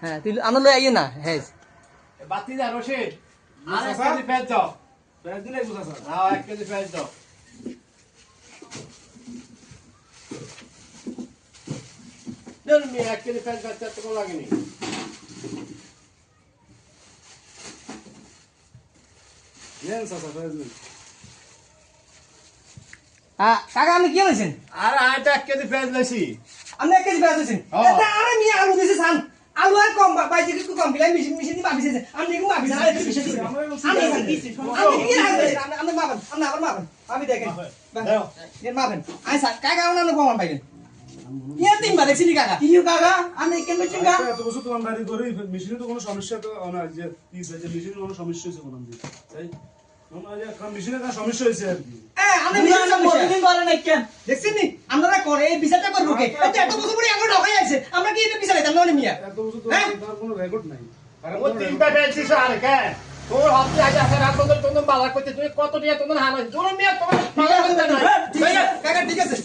হ্যাঁ তুই আনো লই আইয়ে না হ্যাঁ বাতি যা রশিদ আর 1 কেজি পেঁয়াজ দাও পেঁয়াজ দিলে গুছা স্যার হ্যাঁ 1 কেজি পেঁয়াজ দাও দেন মি 1 কেজি পেঁয়াজ বাচ্চা তো কোনো লাগেনি নেন স্যার পেঁয়াজ নিন কাকা আপনি কি হয়েছেন আর 1 কেজি পেঁয়াজ লইছি আপনি 1 কেজি পেঁয়াজ দিয়েছেন এটা আরে মিয়া আলু দিয়েছে সান আলু আর কম বাইছে কিছু কম বিলাই মিশিন দিয়ে মাপিছে আপনি কি মাপিছে আরে একটু বেশি দিবেন আমি দিছি আমি কি রাখবে আপনি মাপেন আপনি আবার মাপেন আমি দেখেন দাও এর মাপেন আই স্যার কাকা আপনার প্রমাণ পাইলেন ইয়া তিনবার দেখছি কাকা কি কাকা আমি কেন চিঙ্গা এত বছর তোমার বাড়ি করে মেশিনে তো কোনো সমস্যা তো না যে পিস আছে মেশিনে কোনো সমস্যা হয়েছে কোনো দিন তাই মেশিনে কোনো সমস্যা হয়েছে আর কি আমি মিশন মর্নিং করে নাই কেন দেখছেন নি আমরা করে এই বিচারটা করব কে এত বছর পরে আমরা ঢকাই আছে আমরা কি এটা বিচারাইতাম না মিয়া এত বছর তো তার কোনো রেকর্ড নাই ও তিনটা পেঁয়াজ দিছ আর কে তোর হাতে আজ আছে রাত বন্ধ তোমরা বালা করতে তুই কত দিয়া তোমরা হামাই জোর মিয়া তোমার কাকা ঠিক আছে